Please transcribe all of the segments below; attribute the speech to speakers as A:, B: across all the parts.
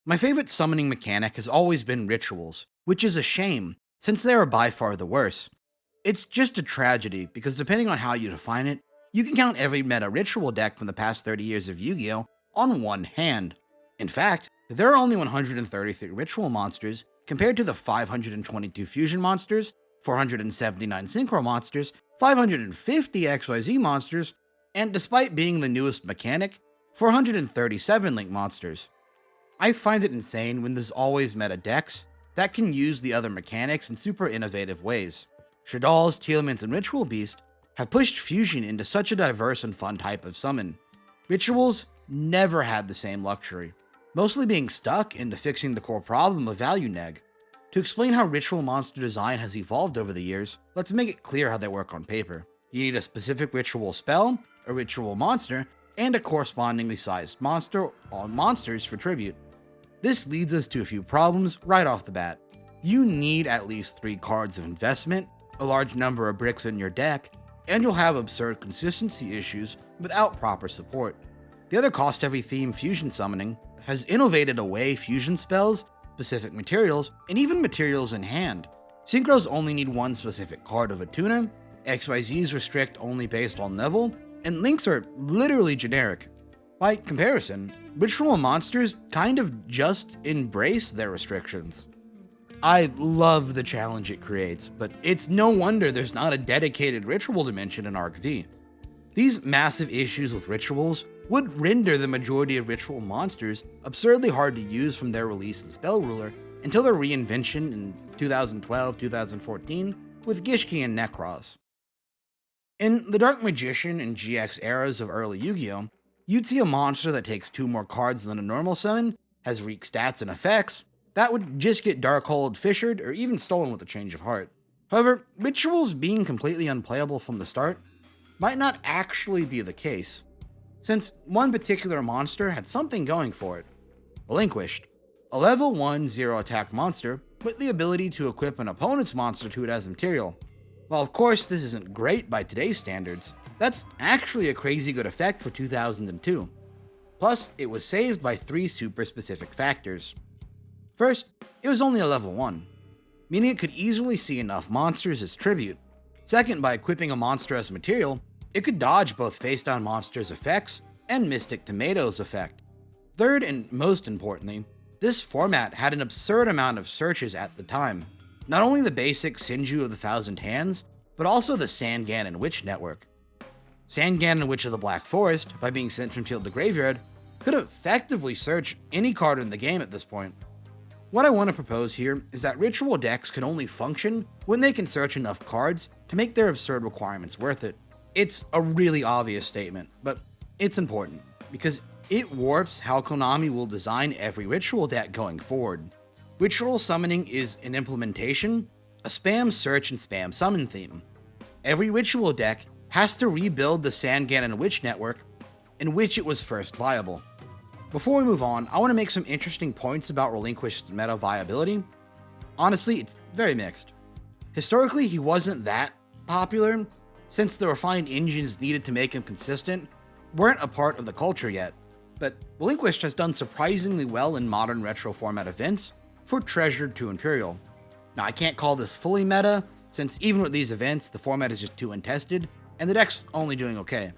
A: My favorite summoning mechanic has always been rituals, which is a shame, since they are by far the worst. It's just a tragedy, because depending on how you define it, you can count every meta ritual deck from the past 30 years of Yu-Gi-Oh! On one hand. In fact, there are only 133 ritual monsters compared to the 522 fusion monsters, 479 synchro monsters, 550 XYZ monsters, and despite being the newest mechanic, 437 link monsters. I find it insane when there's always meta decks that can use the other mechanics in super innovative ways. Shaddoll's, Teal'c's, and Ritual Beast have pushed fusion into such a diverse and fun type of summon. Rituals never had the same luxury, mostly being stuck into fixing the core problem of value neg. To explain how ritual monster design has evolved over the years, let's make it clear how they work on paper. You need a specific ritual spell, a ritual monster, and a correspondingly sized monster or monsters for tribute. This leads us to a few problems right off the bat. You need at least 3 cards of investment, a large number of bricks in your deck, and you'll have absurd consistency issues without proper support. The other cost-heavy theme, fusion summoning, has innovated away fusion spells, specific materials, and even materials in hand. Synchros only need one specific card of a tuner, XYZs restrict only based on level, and links are literally generic. By comparison, ritual monsters kind of just embrace their restrictions. I love the challenge it creates, but it's no wonder there's not a dedicated ritual dimension in Arc V. These massive issues with rituals would render the majority of ritual monsters absurdly hard to use from their release in Spell Ruler until their reinvention in 2012-2014 with Gishki and Nekroz. In the Dark Magician and GX eras of early Yu-Gi-Oh!, you'd see a monster that takes 2 more cards than a normal summon, has weak stats and effects, that would just get Darkhold fissured or even stolen with a change of heart. However, rituals being completely unplayable from the start might not actually be the case, since one particular monster had something going for it. Relinquished, a level 1 0 attack monster with the ability to equip an opponent's monster to it as material. While of course this isn't great by today's standards, that's actually a crazy good effect for 2002. Plus, it was saved by 3 super specific factors. First, it was only a level 1, meaning it could easily see enough monsters as tribute. Second, by equipping a monster as material, it could dodge both face-down monsters' effects and Mystic Tomatoes' effect. Third, and most importantly, this format had an absurd amount of searches at the time. Not only the basic Sinju of the Thousand Hands, but also the Sangan and Witch network. Sangan and Witch of the Black Forest, by being sent from field to graveyard, could effectively search any card in the game at this point. What I want to propose here is that ritual decks can only function when they can search enough cards to make their absurd requirements worth it. It's a really obvious statement, but it's important, because it warps how Konami will design every ritual deck going forward. Ritual summoning is an implementation, a spam search and spam summon theme. Every ritual deck has to rebuild the Sangan and Witch network in which it was first viable. Before we move on, I want to make some interesting points about Relinquished's meta viability. Honestly, it's very mixed. Historically, he wasn't that popular, since the refined engines needed to make him consistent weren't a part of the culture yet, but Relinquished has done surprisingly well in modern retro format events for Treasured to Imperial. Now, I can't call this fully meta, since even with these events, the format is just too untested, and the deck's only doing okay.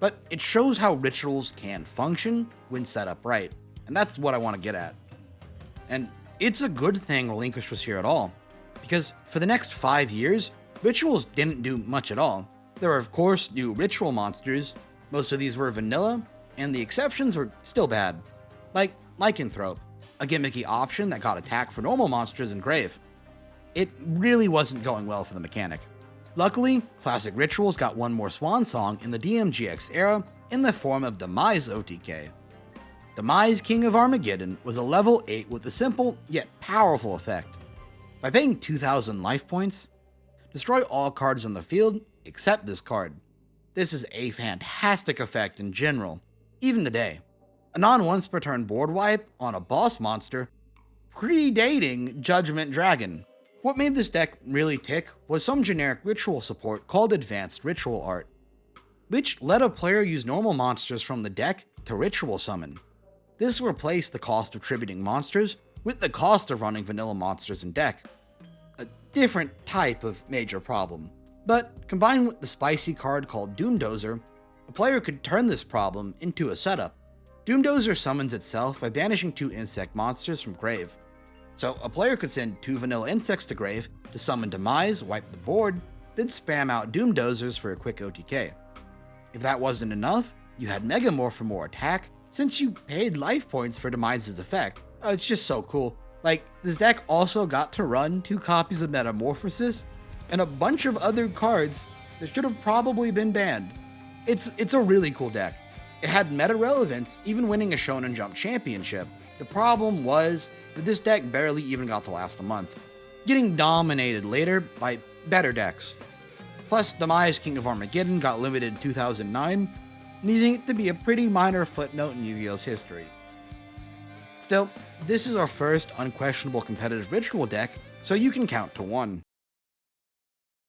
A: But it shows how rituals can function when set up right, and that's what I want to get at. And it's a good thing Relinquished was here at all, because for the next 5 years, rituals didn't do much at all. There were of course new ritual monsters, most of these were vanilla, and the exceptions were still bad. Like Lycanthrope, a gimmicky option that got attack for normal monsters in Grave. It really wasn't going well for the mechanic. Luckily, classic rituals got one more swan song in the DMGX era in the form of Demise OTK. Demise King of Armageddon was a level 8 with a simple yet powerful effect. By paying 2,000 life points, destroy all cards on the field except this card. This is a fantastic effect in general, even today. A non-once per turn board wipe on a boss monster predating Judgment Dragon. What made this deck really tick was some generic ritual support called Advanced Ritual Art, which let a player use normal monsters from the deck to ritual summon. This replaced the cost of tributing monsters with the cost of running vanilla monsters in deck. A different type of major problem. But combined with the spicy card called Doomdozer, a player could turn this problem into a setup. Doomdozer summons itself by banishing 2 insect monsters from grave. So a player could send 2 vanilla insects to grave to summon Demise, wipe the board, then spam out Doomdozers for a quick OTK. If that wasn't enough, you had Megamorph for more attack, since you paid life points for Demise's effect. It's just so cool. Like, this deck also got to run 2 copies of Metamorphosis, and a bunch of other cards that should have probably been banned. It's a really cool deck. It had meta relevance, even winning a Shonen Jump championship. The problem was that this deck barely even got to last a month, getting dominated later by better decks. Plus, Demise King of Armageddon got limited in 2009, needing it to be a pretty minor footnote in Yu-Gi-Oh's history. Still, this is our first unquestionable competitive ritual deck, so you can count to 1.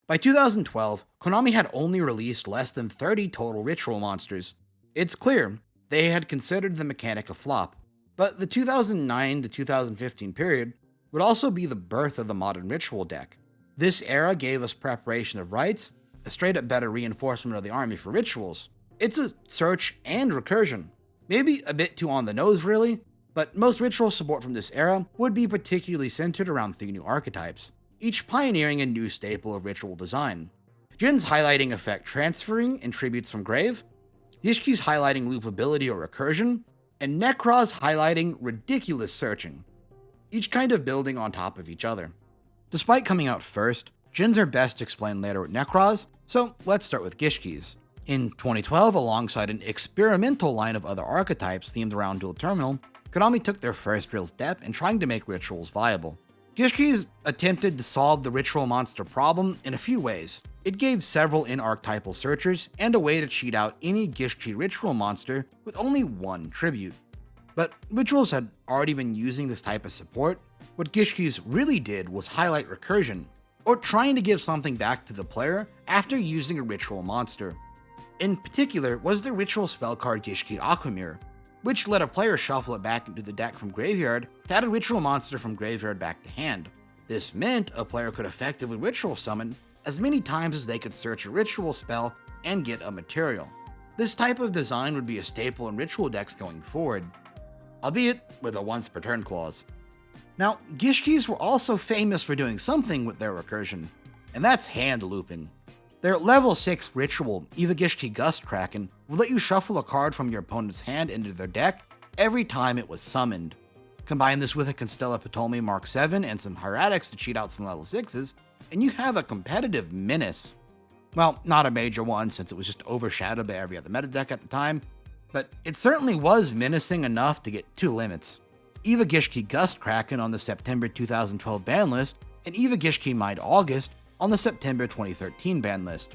A: By 2012, Konami had only released less than 30 total ritual monsters. It's clear they had considered the mechanic a flop, but the 2009 to 2015 period would also be the birth of the modern ritual deck. This era gave us preparation of rites, a straight up better reinforcement of the army for rituals. It's a search and recursion. Maybe a bit too on the nose really, but most ritual support from this era would be particularly centered around 3 new archetypes, each pioneering a new staple of ritual design. Djinns highlighting effect transferring and tributes from grave, Gishki's highlighting loopability or recursion, and Nekroz highlighting ridiculous searching, each kind of building on top of each other. Despite coming out first, Djinns are best explained later with Nekroz, so let's start with Gishki's. In 2012, alongside an experimental line of other archetypes themed around Dual Terminal, Konami took their first real step in trying to make rituals viable. Gishki's attempted to solve the ritual monster problem in a few ways. It gave several in-archetypal searchers and a way to cheat out any Gishki ritual monster with only 1 tribute. But rituals had already been using this type of support. What Gishki's really did was highlight recursion, or trying to give something back to the player after using a ritual monster. In particular was the ritual spell card Gishki Aquamirror, which let a player shuffle it back into the deck from graveyard to add a ritual monster from graveyard back to hand. This meant a player could effectively ritual summon as many times as they could search a ritual spell and get a material. This type of design would be a staple in ritual decks going forward, albeit with a once per turn clause. Now, Gishkis were also famous for doing something with their recursion, and that's hand looping. Their level 6 ritual, Eva Gishki Gust Kraken, will let you shuffle a card from your opponent's hand into their deck every time it was summoned. Combine this with a Constella Ptolemy Mark 7 and some Hieratics to cheat out some level 6s, and you have a competitive menace. Well, not a major one since it was just overshadowed by every other meta deck at the time, but it certainly was menacing enough to get 2 limits. Eva Gishki Gust Kraken on the September 2012 ban list, and Eva Gishki Mind August on the September 2013 ban list.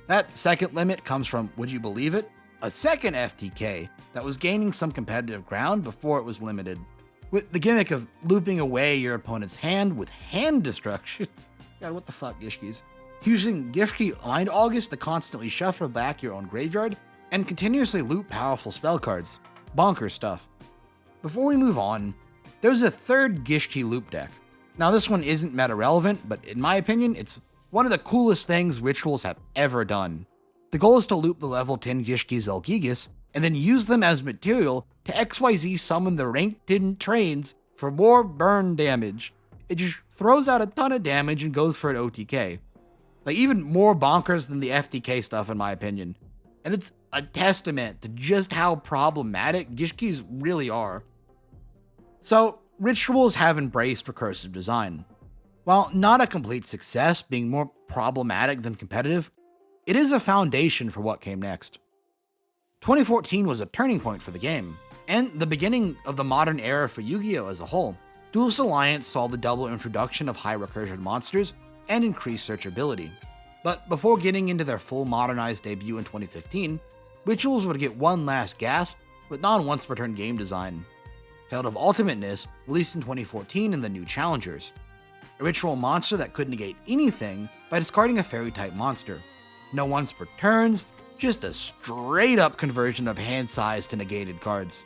A: That second limit comes from, would you believe it, a second FTK that was gaining some competitive ground before it was limited, with the gimmick of looping away your opponent's hand with hand destruction. God, what the fuck, Gishkis? Using Gishki Mind August to constantly shuffle back your own graveyard and continuously loop powerful spell cards. Bonkers stuff. Before we move on, there's a third Gishki loop deck. Now this one isn't meta relevant, but in my opinion, it's one of the coolest things rituals have ever done. The goal is to loop the level 10 Gishki Zelgigas, and then use them as material to XYZ summon the rank 10 trains for more burn damage. It just throws out a ton of damage and goes for an OTK. Like even more bonkers than the FTK stuff in my opinion. And it's a testament to just how problematic Gishkis really are. So, rituals have embraced recursive design. While not a complete success, being more problematic than competitive, it is a foundation for what came next. 2014 was a turning point for the game, and the beginning of the modern era for Yu-Gi-Oh! As a whole. Duelist Alliance saw the double introduction of high recursion monsters and increased searchability. But before getting into their full modernized debut in 2015, Rituals would get one last gasp with non-once per turn game design. Hailed of Ultimateness, released in 2014 in the New Challengers. A ritual monster that could negate anything by discarding a fairy-type monster. No once per turns, just a straight-up conversion of hand size to negated cards.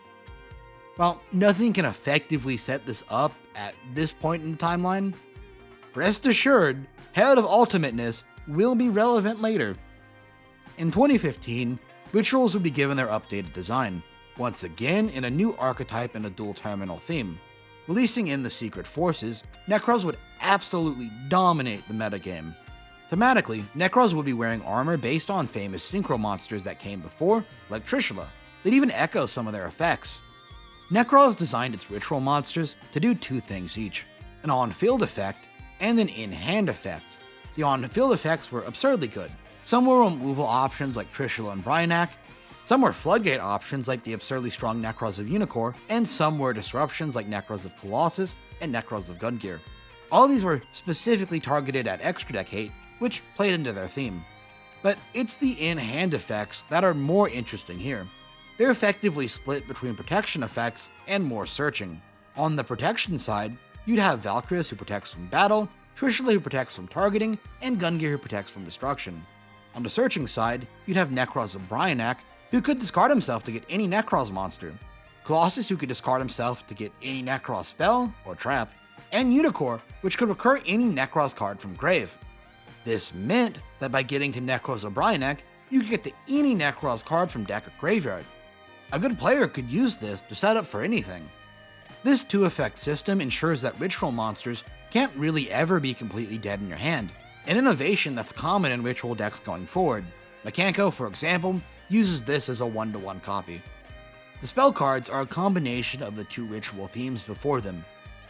A: While nothing can effectively set this up at this point in the timeline, rest assured, Herald of Ultimateness will be relevant later. In 2015, Rituals would be given their updated design, once again in a new archetype and a dual terminal theme. Releasing in the Secret Forces, Nekroz would absolutely dominate the metagame. Thematically, Nekroz would be wearing armor based on famous synchro monsters that came before, like Trishula. They'd even echo some of their effects. Nekroz designed its ritual monsters to do two things each, an on-field effect and an in-hand effect. The on-field effects were absurdly good. Some were removal options like Trishula and Bryanak, some were floodgate options like the absurdly strong Nekroz of Unicorn, and some were disruptions like Nekroz of Colossus and Nekroz of Gungear. All of these were specifically targeted at extra deck hate, which played into their theme. But it's the in-hand effects that are more interesting here. They're effectively split between protection effects and more searching. On the protection side, you'd have Valkyries who protects from battle, Trishula who protects from targeting, and Gungear who protects from destruction. On the searching side, you'd have Nekroz of Bryanak, who could discard himself to get any Nekroz monster, Colossus who could discard himself to get any Nekroz spell or trap, and Unicorn, which could recur any Nekroz card from grave. This meant that by getting to Nekroz of Bryanak, you could get to any Nekroz card from deck or graveyard. A good player could use this to set up for anything. This 2-effect system ensures that ritual monsters can't really ever be completely dead in your hand, an innovation that's common in ritual decks going forward. Mikanko, for example, uses this as a 1-to-1 copy. The spell cards are a combination of the two ritual themes before them.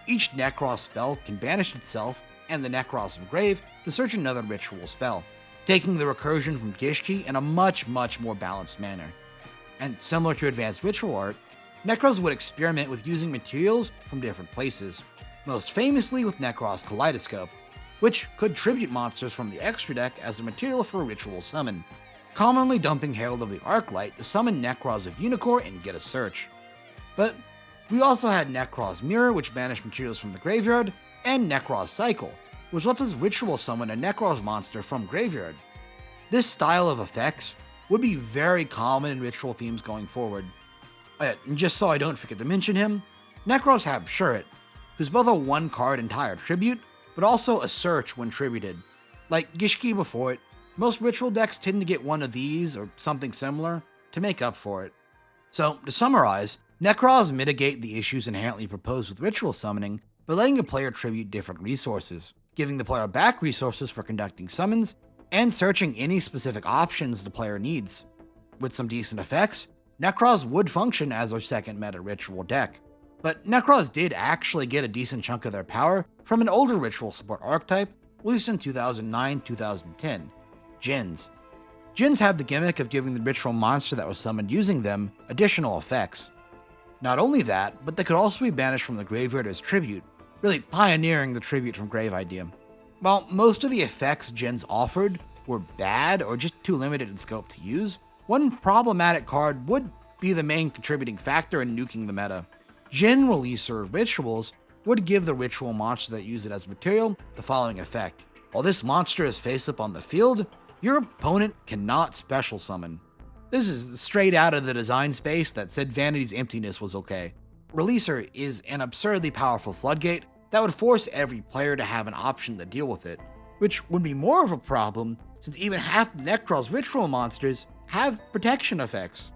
A: Each Nekroz spell can banish itself and the Nekroz from grave to search another ritual spell, taking the recursion from Gishki in a much more balanced manner. And similar to advanced ritual art, Nekroz would experiment with using materials from different places, most famously with Nekroz Kaleidoscope, which could tribute monsters from the extra deck as a material for a ritual summon, commonly dumping Herald of the Arclight to summon Nekroz of Unicorn and get a search. But we also had Nekroz Mirror, which banished materials from the graveyard, and Nekroz Cycle, which lets us ritual summon a Nekroz monster from graveyard. This style of effects would be very common in ritual themes going forward. And just so I don't forget to mention him, Nekroz Habshuret, who's both a 1-card entire tribute, but also a search when tributed. Like Gishki before it, most ritual decks tend to get one of these or something similar to make up for it. So, to summarize, Nekroz mitigate the issues inherently proposed with ritual summoning by letting a player tribute different resources, giving the player back resources for conducting summons, and searching any specific options the player needs. With some decent effects, Nekroz would function as our second meta ritual deck. But Nekroz did actually get a decent chunk of their power from an older ritual support archetype released in 2009-2010, Djinns. Djinns have the gimmick of giving the ritual monster that was summoned using them additional effects. Not only that, but they could also be banished from the graveyard as tribute, really pioneering the tribute from grave idea. While most of the effects Djinns offered were bad or just too limited in scope to use, one problematic card would be the main contributing factor in nuking the meta. Djinn Releaser Rituals would give the ritual monster that used it as material the following effect. While this monster is face up on the field, your opponent cannot special summon. This is straight out of the design space that said Vanity's Emptiness was okay. Releaser is an absurdly powerful floodgate that would force every player to have an option to deal with it, which would be more of a problem since even half the Nekroz ritual monsters have protection effects.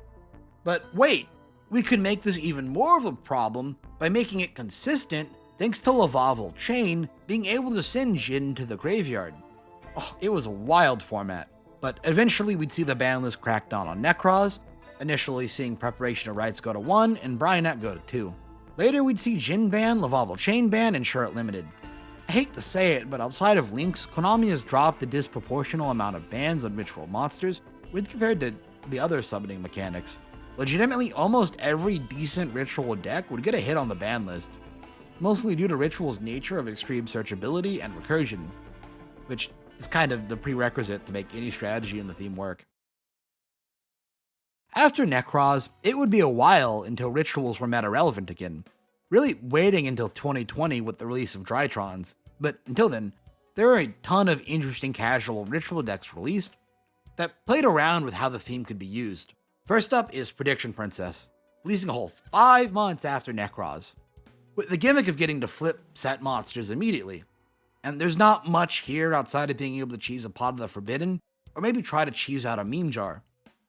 A: But wait, we could make this even more of a problem by making it consistent thanks to Lavavul Chain being able to send Djinn to the graveyard. Oh, it was a wild format, but eventually we'd see the ban list crack down on Nekroz, initially seeing Preparation of Rites go to 1 and Bryanak go to 2. Later we'd see Djinn ban, Lavavul Chain ban, and Shuret Limited. I hate to say it, but outside of Links, Konami has dropped a disproportional amount of bans on ritual monsters when compared to the other summoning mechanics. Legitimately, almost every decent ritual deck would get a hit on the ban list, mostly due to ritual's nature of extreme searchability and recursion, which is kind of the prerequisite to make any strategy in the theme work. After Nekroz, it would be a while until rituals were meta relevant again, really waiting until 2020 with the release of Drytrons, but until then, there are a ton of interesting casual ritual decks released that played around with how the theme could be used. First up is Prediction Princess. releasing a whole 5 months after Nekroz, with the gimmick of getting to flip set monsters immediately. And there's not much here outside of being able to cheese a Pot of the Forbidden, or maybe try to cheese out a meme jar.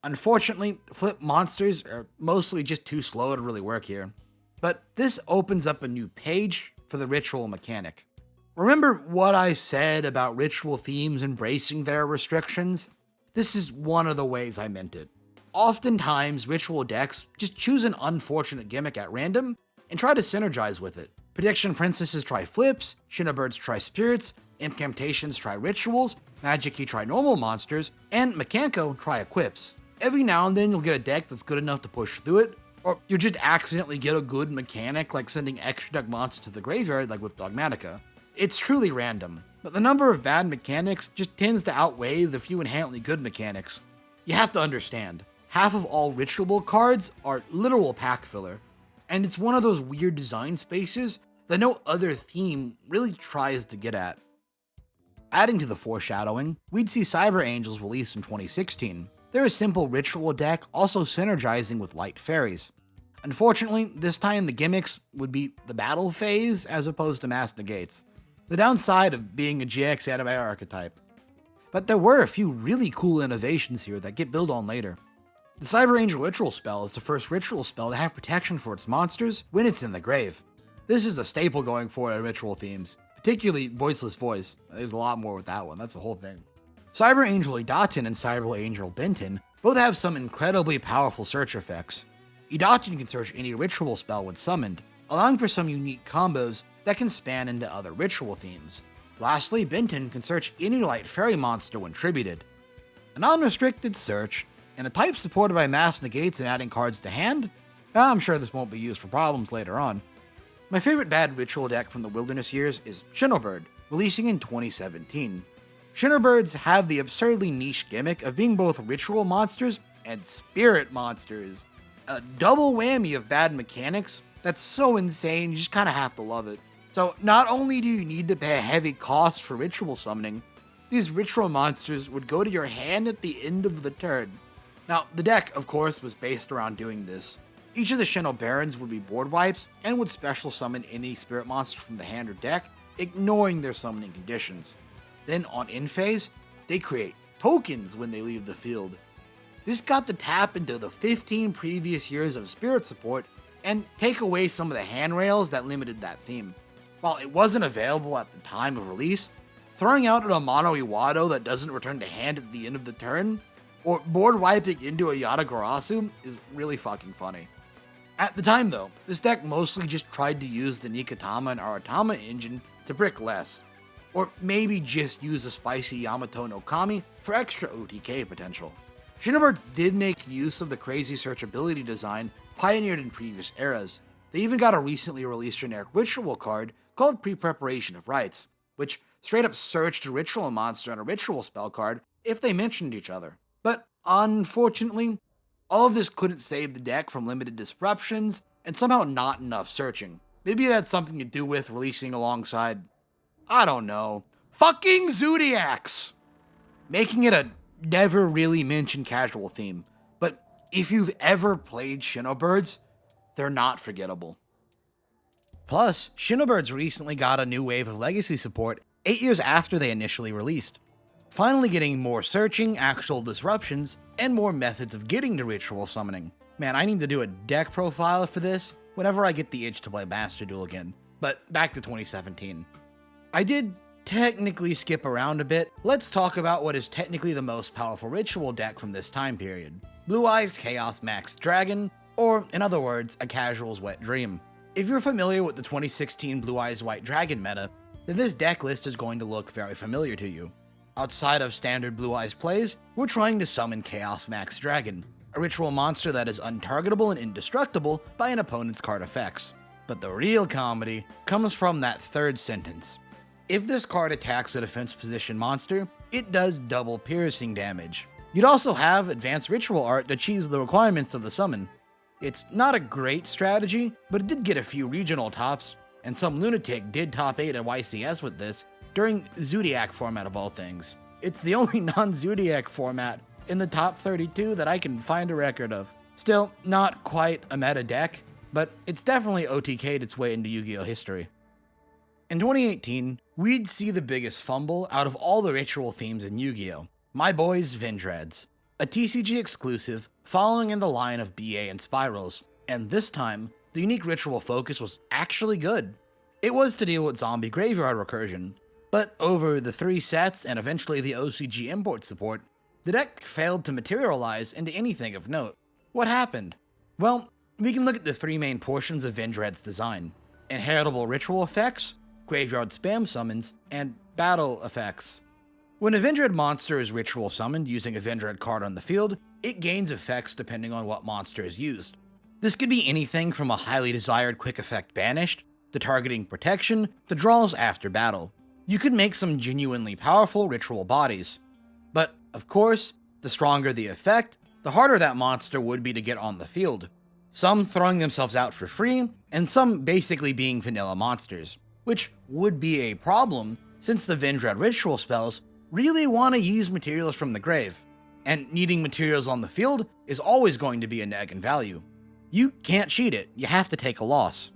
A: Unfortunately, flip monsters are mostly just too slow to really work here. But this opens up a new page for the ritual mechanic. Remember what I said about ritual themes embracing their restrictions? This is one of the ways I meant it. Oftentimes, ritual decks just choose an unfortunate gimmick at random and try to synergize with it. Prediction Princesses try flips, Shinobirds try spirits, Impcantations try rituals, Magic Key try normal monsters, and Mikanko try equips. Every now and then you'll get a deck that's good enough to push through it, or you'll just accidentally get a good mechanic like sending extra deck monsters to the graveyard like with Dogmatika. It's truly random, but the number of bad mechanics just tends to outweigh the few inherently good mechanics. You have to understand, half of all ritual cards are literal pack filler, and it's one of those weird design spaces that no other theme really tries to get at. Adding to the foreshadowing, we'd see Cyber Angels released in 2016. They're a simple ritual deck also synergizing with Light Fairies. Unfortunately, this time the gimmicks would be the battle phase as opposed to mass negates, the downside of being a GX anime archetype. But there were a few really cool innovations here that get built on later. The Cyber Angel Ritual spell is the first ritual spell to have protection for its monsters when it's in the grave. This is a staple going forward in ritual themes, particularly Voiceless Voice. There's a lot more with that one, that's the whole thing. Cyber Angel Idaten and Cyber Angel Benton both have some incredibly powerful search effects. Idaten can search any ritual spell when summoned, allowing for some unique combos that can span into other ritual themes. Lastly, Benton can search any Light Fairy monster when tributed. A non-restricted search, and a type supported by mass negates and adding cards to hand? I'm sure this won't be used for problems later on. My favorite bad ritual deck from the Wilderness years is Shinobird, releasing in 2017. Shinobirds have the absurdly niche gimmick of being both ritual monsters and spirit monsters. A double whammy of bad mechanics that's so insane you just kinda have to love it. So not only do you need to pay a heavy cost for ritual summoning, these ritual monsters would go to your hand at the end of the turn. Now, the deck, of course, was based around doing this. Each of the Shinobarons would be board wipes and would special summon any spirit monster from the hand or deck, ignoring their summoning conditions. Then on end phase, they create tokens when they leave the field. This got to tap into the 15 previous years of spirit support and take away some of the handrails that limited that theme. While it wasn't available at the time of release, throwing out an Amano Iwado that doesn't return to hand at the end of the turn, or board wiping into a Yatagarasu is really fucking funny. At the time though, this deck mostly just tried to use the Nikatama and Aratama engine to brick less, or maybe just use a spicy Yamato no Kami for extra OTK potential. Shinobirds did make use of the crazy searchability design pioneered in previous eras. They even got a recently released generic ritual card called Pre-Preparation of Rites, which straight up searched a ritual monster and a ritual spell card if they mentioned each other. But unfortunately, all of this couldn't save the deck from limited disruptions and somehow not enough searching. Maybe it had something to do with releasing alongside, I don't know, fucking Zodiacs! Making it a never really mentioned casual theme. But if you've ever played Shinobirds, they're not forgettable. Plus, Shinobirds recently got a new wave of legacy support 8 years after they initially released, finally getting more searching, actual disruptions, and more methods of getting to ritual summoning. Man, I need to do a deck profile for this whenever I get the itch to play Master Duel again. But back to 2017. I did technically skip around a bit. Let's talk about what is technically the most powerful ritual deck from this time period. Blue-Eyes Chaos Max Dragon, or in other words, a casual's wet dream. If you're familiar with the 2016 Blue-Eyes White Dragon meta, then this deck list is going to look very familiar to you. Outside of standard Blue-Eyes plays, we're trying to summon Chaos Max Dragon, a ritual monster that is untargetable and indestructible by an opponent's card effects. But the real comedy comes from that third sentence. If this card attacks a defense position monster, it does double piercing damage. You'd also have advanced ritual art to cheese the requirements of the summon. It's not a great strategy, but it did get a few regional tops, and some lunatic did top 8 at YCS with this during Zodiac format of all things. It's the only non-Zodiac format in the top 32 that I can find a record of. Still, not quite a meta deck, but it's definitely OTK'd its way into Yu-Gi-Oh! History. In 2018, we'd see the biggest fumble out of all the ritual themes in Yu-Gi-Oh! My boys Vendreads, a TCG exclusive following in the line of BA and Spirals, and this time, the unique ritual focus was actually good. It was to deal with zombie graveyard recursion, but over the 3 sets and eventually the OCG import support, the deck failed to materialize into anything of note. What happened? Well, we can look at the 3 main portions of Vendread's design: inheritable ritual effects, graveyard spam summons, and battle effects. When a Vendread monster is ritual summoned using a Vendread card on the field, it gains effects depending on what monster is used. This could be anything from a highly desired quick effect banished, to targeting protection, to draws after battle. You could make some genuinely powerful ritual bodies. But, of course, the stronger the effect, the harder that monster would be to get on the field. Some throwing themselves out for free, and some basically being vanilla monsters, which would be a problem since the Vendread ritual spells really want to use materials from the grave, and needing materials on the field is always going to be a neg in value. You can't cheat it, you have to take a loss.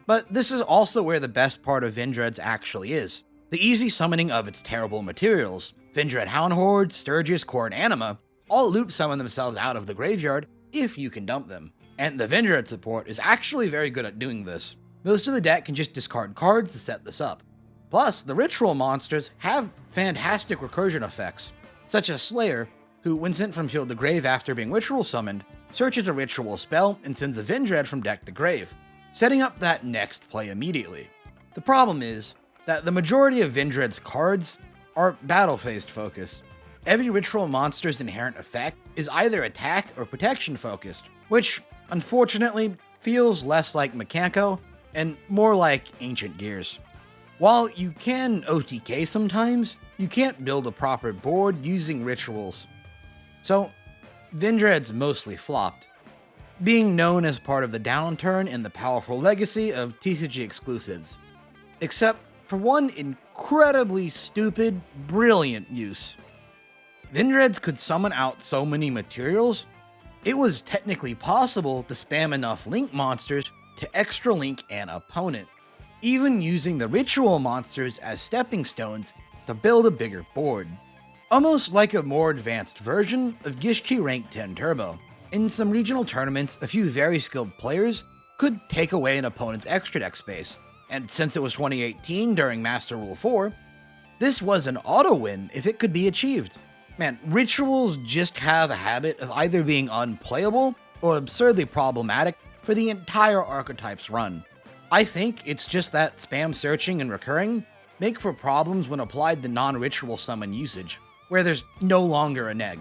A: But this is also where the best part of Vendread's actually is: the easy summoning of its terrible materials. Vendread Hound Horde, Sturgis, Core, and Anima all loop summon themselves out of the graveyard if you can dump them, and the Vendread support is actually very good at doing this. Most of the deck can just discard cards to set this up. Plus, the ritual monsters have fantastic recursion effects, such as Slayer, who, when sent from field to grave after being ritual summoned, searches a ritual spell and sends a Vendread from deck to grave, setting up that next play immediately. The problem is that the majority of Vendread's cards are battle-phased focused. Every ritual monster's inherent effect is either attack or protection focused, which, unfortunately, feels less like Mikanko and more like Ancient Gears. While you can OTK sometimes, you can't build a proper board using rituals. So, Vendread's mostly flopped, being known as part of the downturn in the powerful legacy of TCG exclusives. Except for one incredibly stupid, brilliant use. Vendreads could summon out so many materials, it was technically possible to spam enough link monsters to extra link an opponent, even using the ritual monsters as stepping stones to build a bigger board. Almost like a more advanced version of Gishki Rank 10 Turbo. In some regional tournaments, a few very skilled players could take away an opponent's extra deck space, and since it was 2018 during Master Rule 4, this was an auto-win if it could be achieved. Man, rituals just have a habit of either being unplayable or absurdly problematic for the entire archetype's run. I think it's just that spam searching and recurring make for problems when applied to non-ritual summon usage, where there's no longer a neg.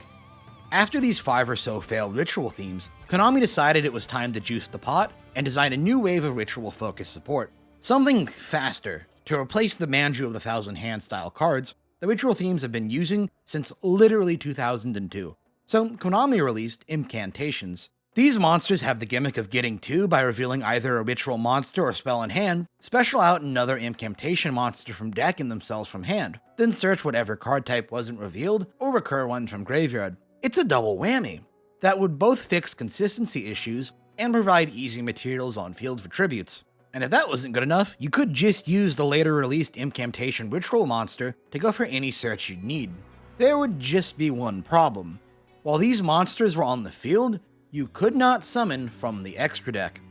A: After these 5 or so failed ritual themes, Konami decided it was time to juice the pot and design a new wave of ritual-focused support. Something faster, to replace the Manju of the Thousand Hand style cards the ritual themes have been using since literally 2002. So Konami released Impcantations. These monsters have the gimmick of getting 2 by revealing either a ritual monster or spell in hand, special out another incantation monster from deck and themselves from hand, then search whatever card type wasn't revealed, or recur one from graveyard. It's a double whammy that would both fix consistency issues and provide easy materials on field for tributes. And if that wasn't good enough, you could just use the later released Incantation Ritual monster to go for any search you'd need. There would just be one problem. While these monsters were on the field, you could not summon from the extra deck.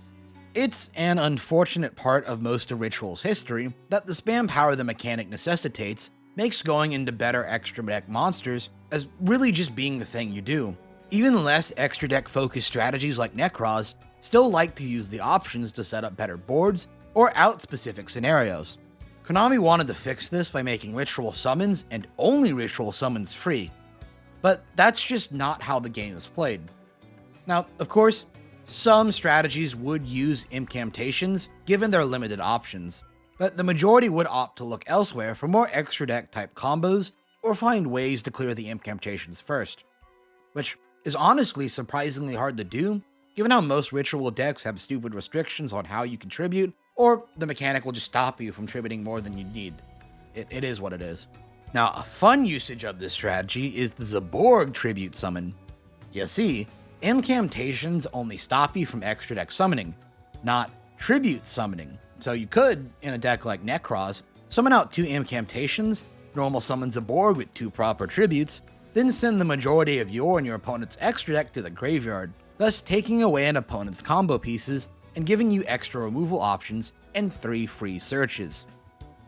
A: It's an unfortunate part of most of Ritual's history that the spam power the mechanic necessitates makes going into better extra deck monsters as really just being the thing you do. Even less extra deck focused strategies like Nekroz still like to use the options to set up better boards or out specific scenarios. Konami wanted to fix this by making ritual summons and only ritual summons free, but that's just not how the game is played. Now, of course, some strategies would use Impcantations given their limited options, but the majority would opt to look elsewhere for more extra deck type combos or find ways to clear the Impcantations first, which is honestly surprisingly hard to do given how most ritual decks have stupid restrictions on how you contribute, or the mechanic will just stop you from tributing more than you need. It is what it is. Now, a fun usage of this strategy is the Zaborg tribute summon. You see, Impcantations only stop you from extra deck summoning, not tribute summoning. So you could, in a deck like Nekroz, summon out 2 Impcantations, normal summons a Borg with 2 proper tributes, then send the majority of your and your opponent's extra deck to the graveyard, thus taking away an opponent's combo pieces and giving you extra removal options and 3 free searches.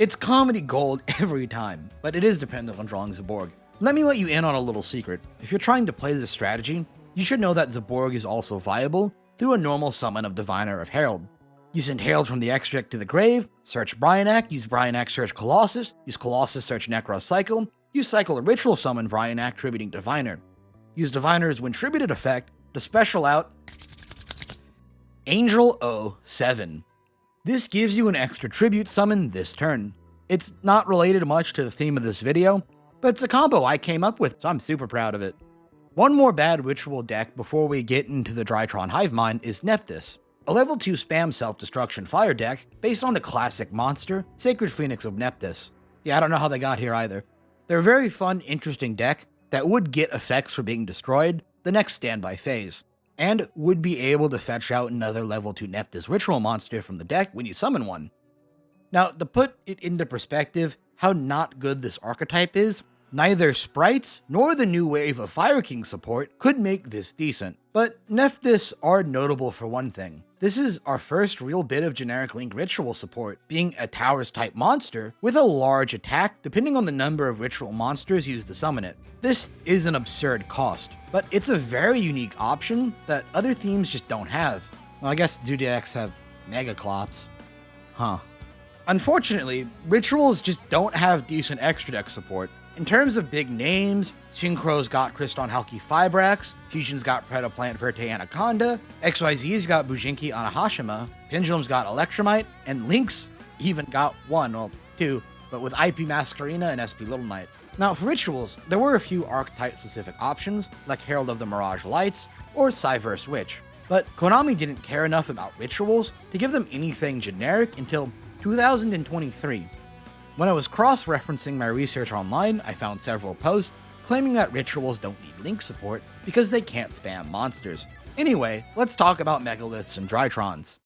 A: It's comedy gold every time, but it is dependent on drawing Zaborg. Let me let you in on a little secret. If you're trying to play this strategy, you should know that Zaborg is also viable through a normal summon of Diviner of Herald. You send Herald from the extra deck to the grave, search Brionac, use Brionac search Colossus, use Colossus search Nekroz cycle, use cycle a ritual summon Brionac tributing Diviner. Use Diviner's when tributed effect to special out Angel 07. This gives you an extra tribute summon this turn. It's not related much to the theme of this video, but it's a combo I came up with, so I'm super proud of it. One more bad ritual deck before we get into the Drytron Hivemind is Nephtys, a level 2 spam self-destruction fire deck based on the classic monster, Sacred Phoenix of Nephtys. Yeah, I don't know how they got here either. They're a very fun, interesting deck that would get effects for being destroyed the next standby phase, and would be able to fetch out another level 2 Nephtys ritual monster from the deck when you summon one. Now, to put it into perspective how not good this archetype is, neither Sprites nor the new wave of Fire King support could make this decent. But Nephtys are notable for one thing. This is our first real bit of generic Link ritual support, being a Towers type monster with a large attack depending on the number of ritual monsters used to summon it. This is an absurd cost, but it's a very unique option that other themes just don't have. Well, I guess Zodiacs have Megaclops. Huh. Unfortunately, rituals just don't have decent extra deck support. In terms of big names, Synchro's got Kriston Halki Fibrax, Fusion's got Predaplant Verte Anaconda, XYZ's got Bujinki Anahashima, Pendulum's got Electromite, and Lynx even got 2, but with IP Masquerena and SP Little Knight. Now for rituals, there were a few archetype specific options, like Herald of the Mirage Lights, or Cyverse Witch, but Konami didn't care enough about rituals to give them anything generic until 2023. When I was cross-referencing my research online, I found several posts claiming that rituals don't need Link support because they can't spam monsters. Anyway, let's talk about Megaliths and Drytrons.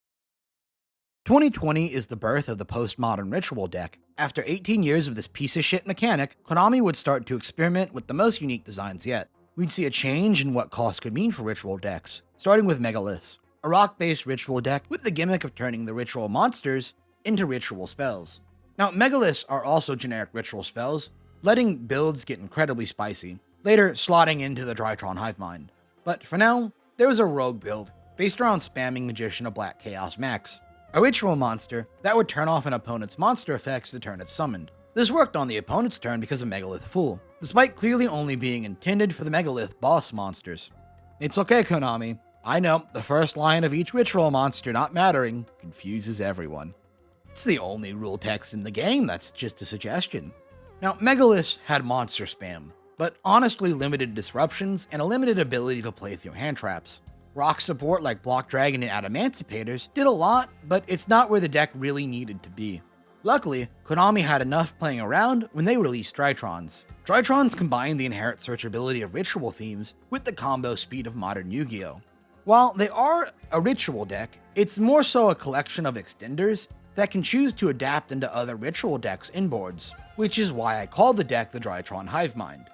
A: 2020 is the birth of the postmodern ritual deck. After 18 years of this piece of shit mechanic, Konami would start to experiment with the most unique designs yet. We'd see a change in what cost could mean for ritual decks, starting with Megaliths, a rock-based ritual deck with the gimmick of turning the ritual monsters into ritual spells. Now, Megaliths are also generic ritual spells, letting builds get incredibly spicy, later slotting into the Drytron Hivemind. But for now, there was a rogue build, based around spamming Magician of Black Chaos Maxx, a ritual monster that would turn off an opponent's monster effects the turn it's summoned. This worked on the opponent's turn because of Megalith Fool, despite clearly only being intended for the Megalith boss monsters. It's okay, Konami. I know, the first line of each ritual monster not mattering confuses everyone. It's the only rule text in the game, that's just a suggestion. Now, Megaliths had monster spam, but honestly limited disruptions and a limited ability to play through hand traps. Rock support like Block Dragon and Adamanticators did a lot, but it's not where the deck really needed to be. Luckily, Konami had enough playing around when they released Drytrons. Drytrons combine the inherent searchability of ritual themes with the combo speed of modern Yu-Gi-Oh! While they are a ritual deck, it's more so a collection of extenders that can choose to adapt into other ritual decks inboards, which is why I call the deck the Drytron Hivemind.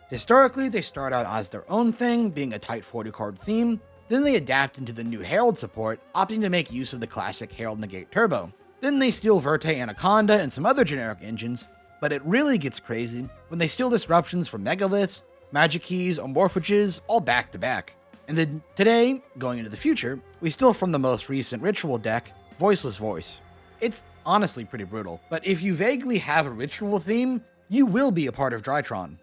A: Historically, they start out as their own thing, being a tight 40 card theme, then they adapt into the new Herald support, opting to make use of the classic Herald Negate Turbo. Then they steal Verte Anaconda and some other generic engines, but it really gets crazy when they steal disruptions from Megaliths, Magic Keys, or Morphages, all back to back. And then today, going into the future, we steal from the most recent ritual deck, Voiceless Voice. It's honestly pretty brutal, but if you vaguely have a ritual theme, you will be a part of Drytron.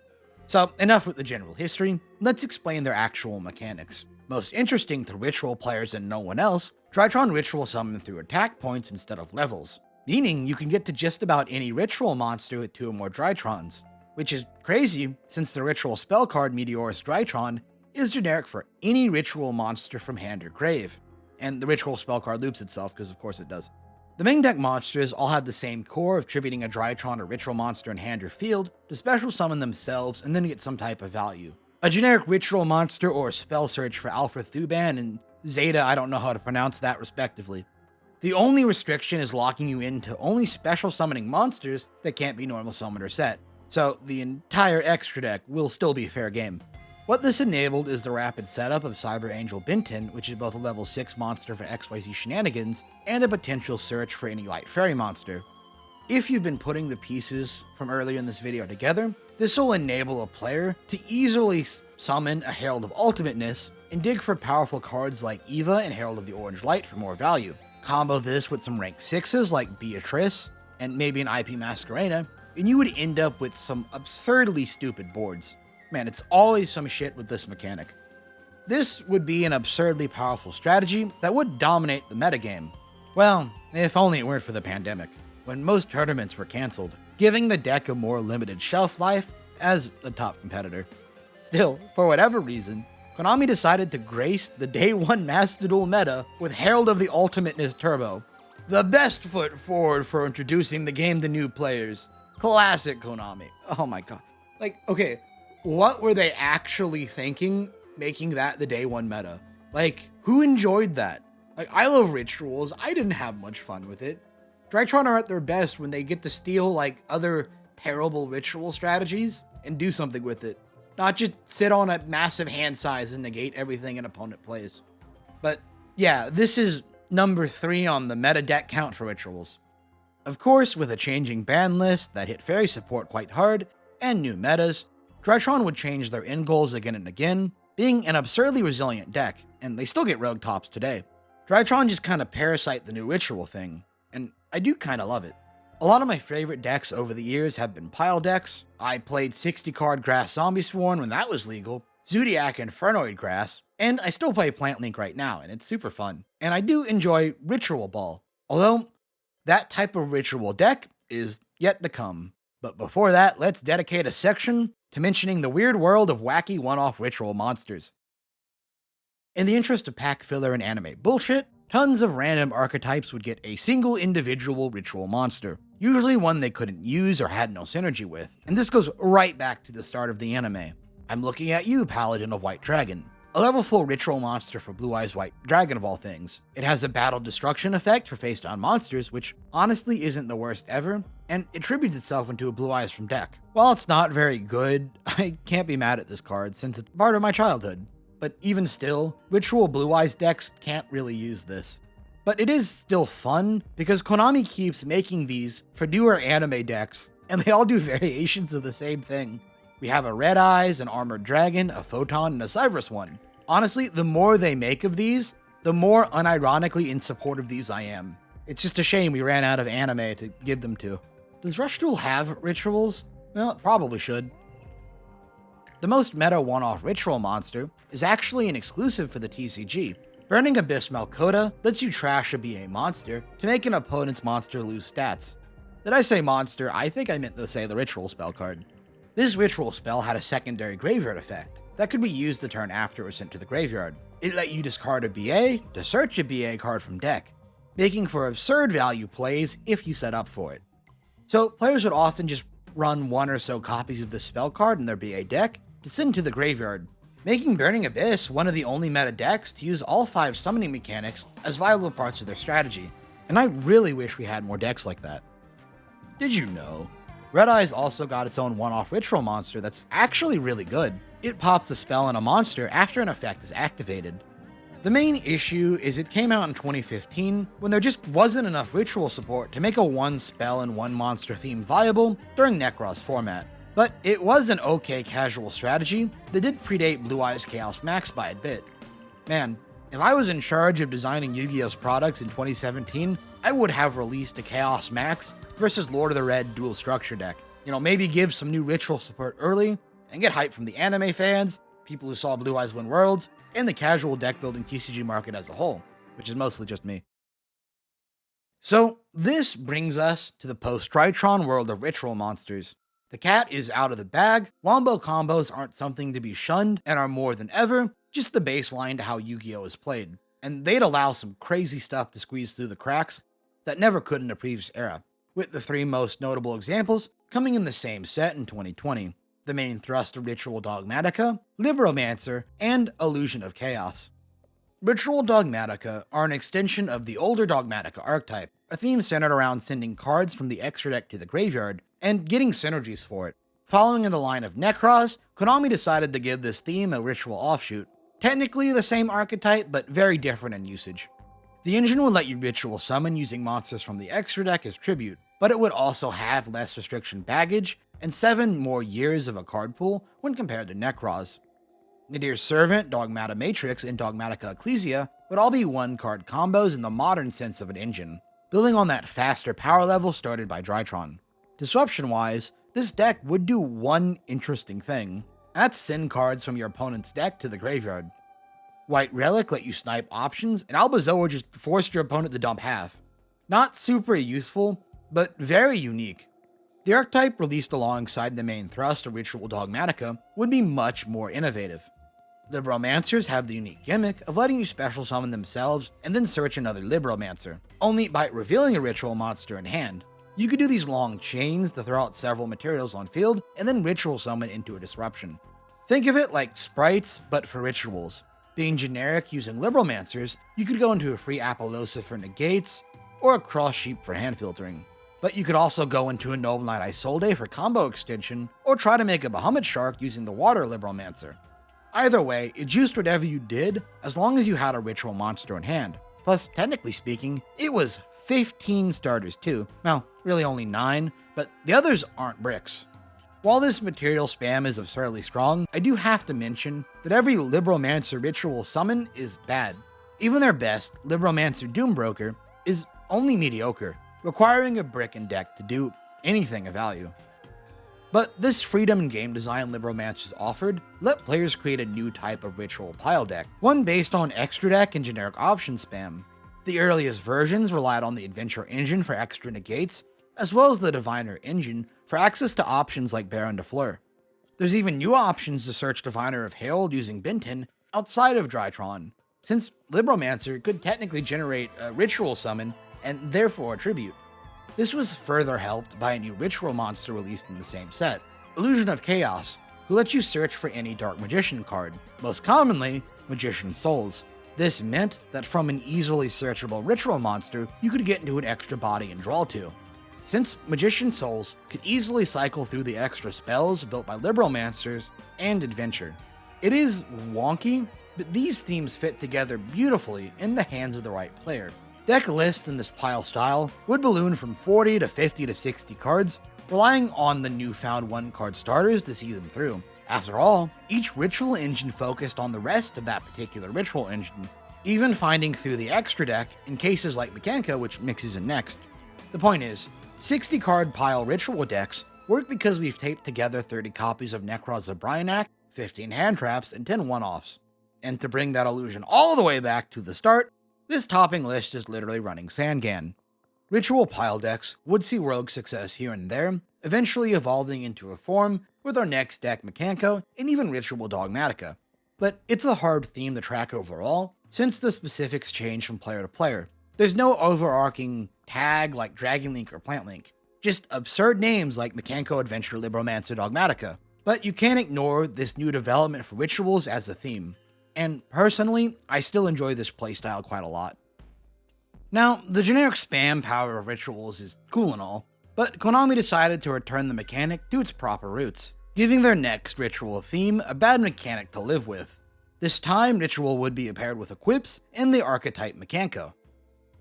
A: So enough with the general history, let's explain their actual mechanics. Most interesting to ritual players and no one else, Drytron ritual summon through attack points instead of levels, meaning you can get to just about any ritual monster with 2 or more Drytrons, which is crazy since the ritual spell card Meteorus Drytron is generic for any ritual monster from hand or grave, and the ritual spell card loops itself because of course it does. The main deck monsters all have the same core of tributing a Drytron or ritual monster in hand or field to special summon themselves and then get some type of value. A generic ritual monster or spell search for Alpha Thuban and Zeta, I don't know how to pronounce that respectively. The only restriction is locking you into only special summoning monsters that can't be normal summoned or set, so the entire extra deck will still be fair game. What this enabled is the rapid setup of Cyber Angel Binton, which is both a level 6 monster for XYZ shenanigans, and a potential search for any light fairy monster. If you've been putting the pieces from earlier in this video together, this will enable a player to easily summon a Herald of Ultimateness and dig for powerful cards like Eva and Herald of the Orange Light for more value. Combo this with some rank 6s like Beatrice and maybe an IP Masquerena, and you would end up with some absurdly stupid boards. Man, it's always some shit with this mechanic. This would be an absurdly powerful strategy that would dominate the metagame. Well, if only it weren't for the pandemic, when most tournaments were cancelled, giving the deck a more limited shelf life as a top competitor. Still, for whatever reason, Konami decided to grace the day one Master Duel meta with Herald of the Ultimateness Turbo. The best foot forward for introducing the game to new players. Classic Konami. Oh my god. Like, okay, what were they actually thinking making that the day one meta? Like, who enjoyed that? Like, I love rituals. I didn't have much fun with it. Drytron are at their best when they get to steal, like, other terrible ritual strategies and do something with it. Not just sit on a massive hand size and negate everything an opponent plays. But yeah, this is number 3 on the meta deck count for rituals. Of course, with a changing ban list that hit fairy support quite hard, and new metas, Drytron would change their end goals again and again, being an absurdly resilient deck, and they still get rogue tops today. Drytron just kind of parasite the new ritual thing, and I do kind of love it. A lot of my favorite decks over the years have been pile decks. I played 60 card Grass Zombie Swarm when that was legal, Zodiac Infernoid Grass, and I still play Plant Link right now, and it's super fun. And I do enjoy Ritual Ball, although that type of ritual deck is yet to come. But before that, let's dedicate a section to mentioning the weird world of wacky one-off ritual monsters. In the interest of pack filler and anime bullshit, tons of random archetypes would get a single individual ritual monster, usually one they couldn't use or had no synergy with. And this goes right back to the start of the anime. I'm looking at you, Paladin of White Dragon. A level 4 ritual monster for Blue-Eyes White Dragon of all things. It has a battle destruction effect for face-down monsters, which honestly isn't the worst ever, and it tributes itself into a Blue-Eyes from deck. While it's not very good, I can't be mad at this card since it's part of my childhood. But even still, ritual Blue-Eyes decks can't really use this. But it is still fun, because Konami keeps making these for newer anime decks, and they all do variations of the same thing. We have a Red Eyes, an Armored Dragon, a Photon, and a Cyberus one. Honestly, the more they make of these, the more unironically in support of these I am. It's just a shame we ran out of anime to give them to. Does Rush Duel have rituals? Well, it probably should. The most meta one-off ritual monster is actually an exclusive for the TCG. Burning Abyss Malkota lets you trash a BA monster to make an opponent's monster lose stats. Did I say monster? I think I meant to say the ritual spell card. This ritual spell had a secondary graveyard effect that could be used the turn after it was sent to the graveyard. It let you discard a BA to search a BA card from deck, making for absurd value plays if you set up for it. So players would often just run 1 or so copies of this spell card in their BA deck to send to the graveyard, making Burning Abyss one of the only meta decks to use all 5 summoning mechanics as viable parts of their strategy. And I really wish we had more decks like that. Did you know? Red Eyes also got its own one-off ritual monster that's actually really good. It pops a spell on a monster after an effect is activated. The main issue is it came out in 2015 when there just wasn't enough ritual support to make a 1 spell and 1 monster theme viable during Nekroz format. But it was an okay casual strategy that did predate Blue-Eyes Chaos Maxx by a bit. Man, if I was in charge of designing Yu-Gi-Oh's products in 2017, I would have released a Chaos Maxx versus Lord of the Red dual structure deck. You know, maybe give some new ritual support early, and get hype from the anime fans, people who saw Blue Eyes win Worlds, and the casual deck building TCG market as a whole, which is mostly just me. So, this brings us to the post-Drytron world of ritual monsters. The cat is out of the bag, wombo combos aren't something to be shunned, and are more than ever just the baseline to how Yu-Gi-Oh is played, and they'd allow some crazy stuff to squeeze through the cracks that never could in a previous era, with the 3 most notable examples coming in the same set in 2020. The the main thrust of Ritual Dogmatika, Libromancer, and Illusion of Chaos. Ritual Dogmatika are an extension of the older Dogmatika archetype, a theme centered around sending cards from the extra deck to the graveyard, and getting synergies for it. Following in the line of Nekroz, Konami decided to give this theme a ritual offshoot. Technically the same archetype, but very different in usage. The engine would let you ritual summon using monsters from the extra deck as tribute, but it would also have less restriction baggage and 7 more years of a card pool when compared to Nekroz. Nadir's Servant, Dogmata Matrix, and Dogmatika Ecclesia would all be 1-card combos in the modern sense of an engine, building on that faster power level started by Drytron. Disruption-wise, this deck would do one interesting thing. That's send cards from your opponent's deck to the graveyard. White Relic let you snipe options, and Albazoa just forced your opponent to dump half. Not super useful, but very unique. The archetype released alongside the main thrust of Ritual Dogmatika would be much more innovative. Libromancers have the unique gimmick of letting you special summon themselves and then search another Libromancer, only by revealing a ritual monster in hand. You could do these long chains to throw out several materials on field and then ritual summon into a disruption. Think of it like sprites, but for rituals. Being generic using Libromancers, you could go into a free Apollosa for negates, or a Cross Sheep for hand filtering. But you could also go into a Noble Knight Isolde for combo extension, or try to make a Bahamut Shark using the Water Libromancer. Either way, it juiced whatever you did, as long as you had a ritual monster in hand. Plus, technically speaking, it was 15 starters too. Well, really only 9, but the others aren't bricks. While this material spam is absurdly strong, I do have to mention that every Libromancer ritual summon is bad. Even their best, Libromancer Doombroker, is only mediocre, requiring a brick and deck to do anything of value. But this freedom in game design Libromancers offered let players create a new type of ritual pile deck, one based on extra deck and generic option spam. The earliest versions relied on the Adventure engine for extra negates, as well as the Diviner engine for access to options like Baron de Fleur. There's even new options to search Diviner of Herald using Benton outside of Drytron, since Libromancer could technically generate a ritual summon and therefore a tribute. This was further helped by a new ritual monster released in the same set, Illusion of Chaos, who lets you search for any Dark Magician card, most commonly Magician's Souls. This meant that from an easily searchable ritual monster, you could get into an extra body and draw to. Since Magician's Souls could easily cycle through the extra spells built by Libromancers and Adventure. It is wonky, but these themes fit together beautifully in the hands of the right player. Deck lists in this pile style would balloon from 40 to 50 to 60 cards, relying on the newfound 1-card starters to see them through. After all, each ritual engine focused on the rest of that particular ritual engine, even finding through the extra deck in cases like Mikanko, which mixes in next. The point is, 60-card pile ritual decks work because we've taped together 30 copies of Nekroz of Bryanak, 15 hand traps, and 10 one-offs. And to bring that illusion all the way back to the start, this topping list is literally running Sangan. Ritual pile decks would see rogue success here and there, eventually evolving into a form with our next deck Mikanko and even Ritual Dogmatika. But it's a hard theme to track overall, since the specifics change from player to player. There's no overarching tag like Dragon Link or Plant Link, just absurd names like Mikanko, Adventure, Libromancer, Dogmatika. But you can't ignore this new development for rituals as a theme. And personally, I still enjoy this playstyle quite a lot. Now, the generic spam power of rituals is cool and all, but Konami decided to return the mechanic to its proper roots, giving their next ritual theme a bad mechanic to live with. This time, ritual would be paired with equips and the archetype Mikanko.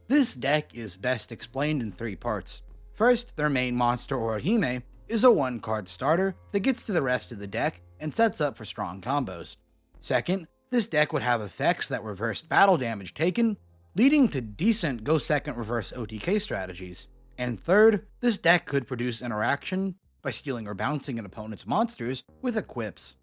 A: This deck is best explained in 3 parts. First, their main monster Orihime is a 1-card starter that gets to the rest of the deck and sets up for strong combos. Second, this deck would have effects that reversed battle damage taken, leading to decent go second reverse OTK strategies. And third, this deck could produce interaction by stealing or bouncing an opponent's monsters with equips.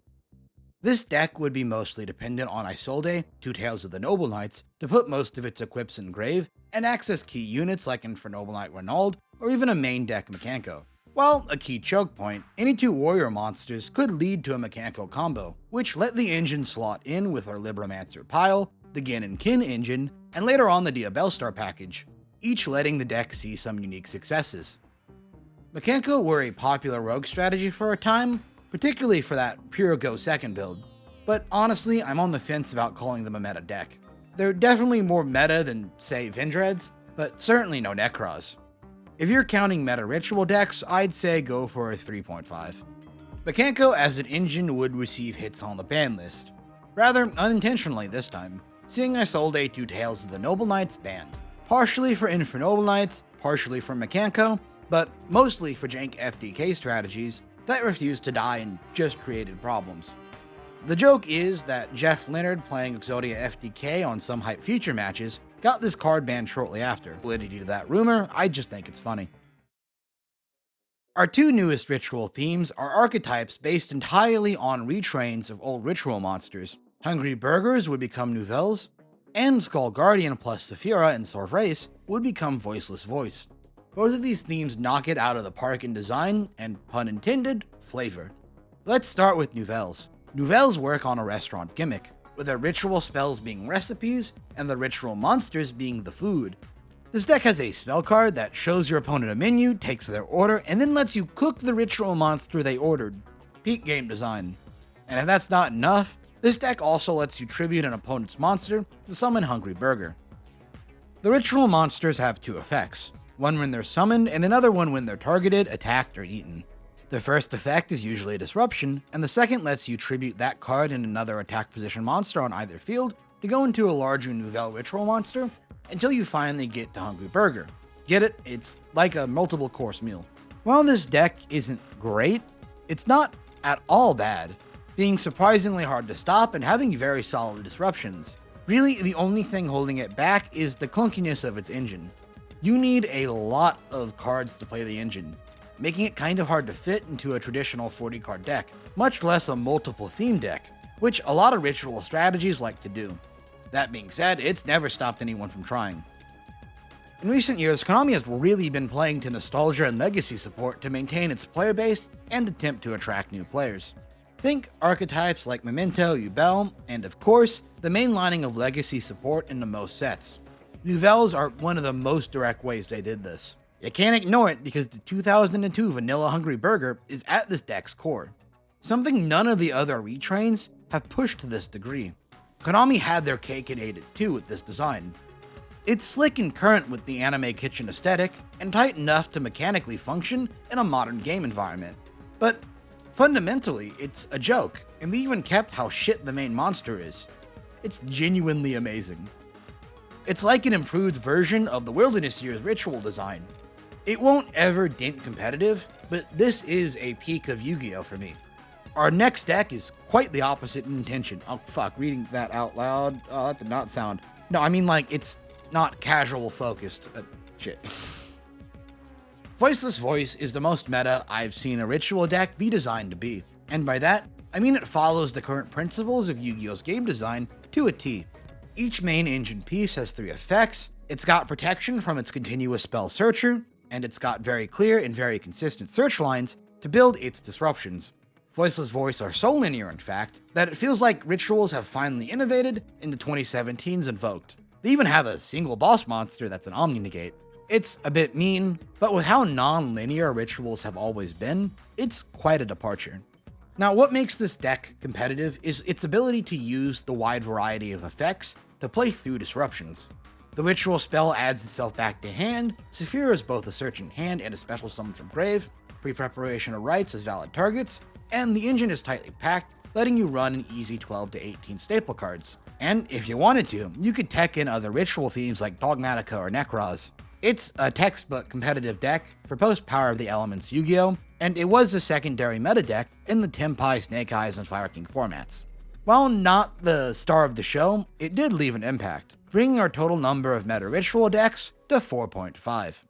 A: This deck would be mostly dependent on Isolde, Two Tails of the Noble Knights, to put most of its equips in grave, and access key units like for Noble Knight Renauld, or even a main deck Mikanko. While a key choke point, any 2 warrior monsters could lead to a Mikanko combo, which let the engine slot in with our Libromancer pile, the Gin and Kin engine, and later on the Diabellstar package, each letting the deck see some unique successes. Mikanko were a popular rogue strategy for a time, particularly for that pure go second build. But honestly, I'm on the fence about calling them a meta deck. They're definitely more meta than, say, Vendreads, but certainly no Nekroz. If you're counting meta ritual decks, I'd say go for a 3.5. Mikanko as an engine would receive hits on the ban list. Rather unintentionally this time, seeing I sold a 2 Tales of the Noble Knights banned. Partially for Noble Knights, partially for Mikanko, but mostly for jank FTK strategies that refused to die and just created problems. The joke is that Jeff Leonard playing Exodia FTK on some hype future matches got this card banned shortly after. Validity to that rumor, I just think it's funny. Our 2 newest ritual themes are archetypes based entirely on retrains of old ritual monsters. Hungry Burgers would become Nouvelles, and Skull Guardian plus Saphira and Sorvrace would become Voiceless Voice. Both of these themes knock it out of the park in design and, pun intended, flavor. Let's start with Nouvelles. Nouvelles work on a restaurant gimmick, with their ritual spells being recipes and the ritual monsters being the food. This deck has a spell card that shows your opponent a menu, takes their order, and then lets you cook the ritual monster they ordered. Peak game design. And if that's not enough, this deck also lets you tribute an opponent's monster to summon Hungry Burger. The ritual monsters have 2 effects, one when they're summoned and another one when they're targeted, attacked, or eaten. The first effect is usually a disruption, and the second lets you tribute that card and another attack position monster on either field to go into a larger Nouvelle ritual monster until you finally get to Hungry Burger. Get it? It's like a multiple course meal. While this deck isn't great, it's not at all bad, being surprisingly hard to stop and having very solid disruptions. Really, the only thing holding it back is the clunkiness of its engine. You need a lot of cards to play the engine, making it kind of hard to fit into a traditional 40 card deck, much less a multiple theme deck, which a lot of ritual strategies like to do. That being said, it's never stopped anyone from trying. In recent years, Konami has really been playing to nostalgia and legacy support to maintain its player base and attempt to attract new players. Think archetypes like Memento, Yugioh, and of course, the mainlining of legacy support into most sets. Nouvelles are one of the most direct ways they did this. You can't ignore it because the 2002 Vanilla Hungry Burger is at this deck's core, something none of the other retrains have pushed to this degree. Konami had their cake and ate it too with this design. It's slick and current with the anime kitchen aesthetic, and tight enough to mechanically function in a modern game environment. But fundamentally, it's a joke, and they even kept how shit the main monster is. It's genuinely amazing. It's like an improved version of the Wilderness Year's ritual design. It won't ever dent competitive, but this is a peak of Yugioh for me. Our next deck is quite the opposite in intention. Oh fuck, reading that out loud. Oh, that did not sound... No, I mean like, it's not casual focused. Shit. Voiceless Voice is the most meta I've seen a ritual deck be designed to be. And by that, I mean it follows the current principles of Yu-Gi-Oh's game design to a T. Each main engine piece has 3 effects, it's got protection from its continuous spell searcher, and it's got very clear and very consistent search lines to build its disruptions. Voiceless Voice are so linear, in fact, that it feels like rituals have finally innovated into 2017's Invoked. They even have a single boss monster that's an Omni-Negate. It's a bit mean, but with how non-linear rituals have always been, it's quite a departure. Now, what makes this deck competitive is its ability to use the wide variety of effects to play through disruptions. The ritual spell adds itself back to hand, Saphira is both a search in hand and a special summon from grave, pre-preparation of rights as valid targets, and the engine is tightly packed, letting you run an easy 12 to 18 staple cards. And if you wanted to, you could tech in other ritual themes like Dogmatika or Nekroz. It's a textbook competitive deck for post-Power of the Elements Yu-Gi-Oh!, and it was a secondary meta deck in the Tenpai, Snake Eyes, and Fire King formats. While not the star of the show, it did leave an impact, bringing our total number of meta ritual decks to 4.5.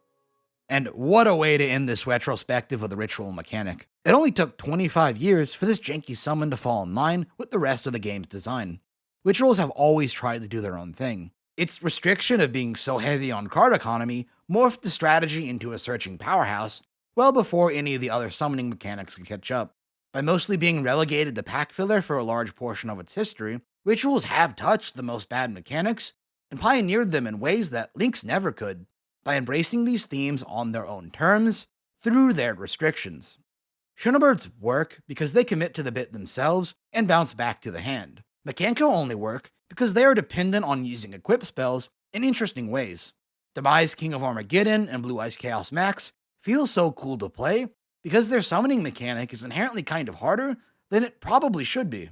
A: And what a way to end this retrospective of the ritual mechanic. It only took 25 years for this janky summon to fall in line with the rest of the game's design. Rituals have always tried to do their own thing. Its restriction of being so heavy on card economy morphed the strategy into a searching powerhouse well before any of the other summoning mechanics could catch up. By mostly being relegated to pack filler for a large portion of its history, rituals have touched the most bad mechanics and pioneered them in ways that Links never could, by embracing these themes on their own terms through their restrictions. Shinobirds work because they commit to the bit themselves and bounce back to the hand. Mikanko only work because they are dependent on using equip spells in interesting ways. Demise King of Armageddon and Blue-Eyes Chaos Maxx feel so cool to play because their summoning mechanic is inherently kind of harder than it probably should be.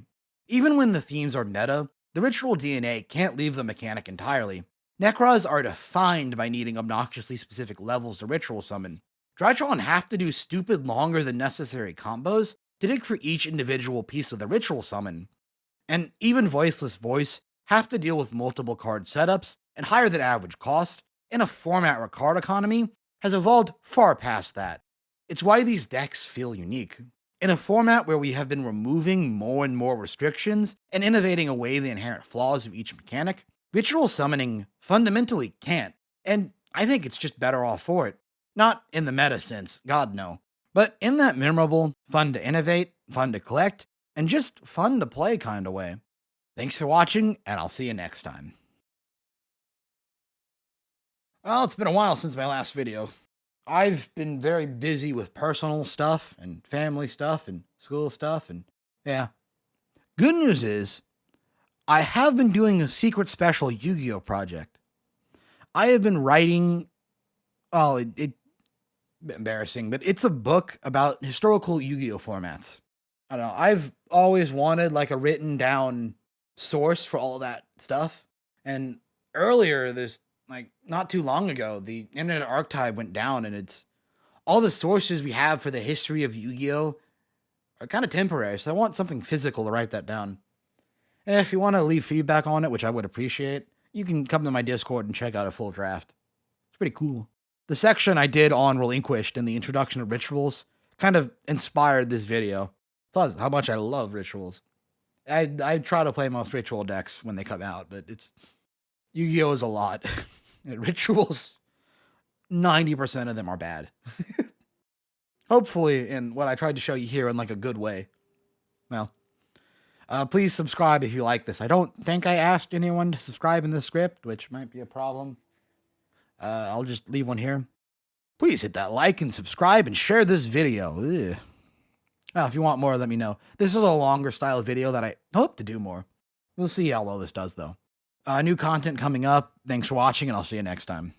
A: Even when the themes are meta, the ritual DNA can't leave the mechanic entirely. Nekroz are defined by needing obnoxiously specific levels to ritual summon. Drytron have to do stupid longer than necessary combos to dig for each individual piece of the ritual summon. And even Voiceless Voice have to deal with multiple card setups and higher than average cost in a format where card economy has evolved far past that. It's why these decks feel unique. In a format where we have been removing more and more restrictions and innovating away the inherent flaws of each mechanic, ritual summoning fundamentally can't, and I think it's just better off for it. Not in the meta sense, God no, but in that memorable, fun to innovate, fun to collect, and just fun to play kind of way. Thanks for watching, and I'll see you next time. Well, it's been a while since my last video. I've been very busy with personal stuff, and family stuff, and school stuff, and yeah. Good news is, I have been doing a secret special Yu-Gi-Oh project. I have been writing, well, it's embarrassing, but it's a book about historical Yu-Gi-Oh formats. I don't know, I've always wanted like a written down source for all that stuff. And earlier, there's like not too long ago, the Internet Archive went down, and it's all the sources we have for the history of Yu-Gi-Oh are kind of temporary. So I want something physical to write that down. And if you want to leave feedback on it, which I would appreciate, you can come to my Discord and check out a full draft. It's pretty cool. The section I did on Relinquished and the introduction of rituals kind of inspired this video. Plus, how much I love rituals. I try to play most ritual decks when they come out, but it's Yu-Gi-Oh is a lot. Rituals, 90% of them are bad. Hopefully, in what I tried to show you here in like a good way. Well, please subscribe if you like this. I don't think I asked anyone to subscribe in this script, which might be a problem. I'll just leave one here. Please hit that like and subscribe and share this video. Ugh. Well, if you want more, let me know. This is a longer style video that I hope to do more. We'll see how well this does, though. New content coming up. Thanks for watching, and I'll see you next time.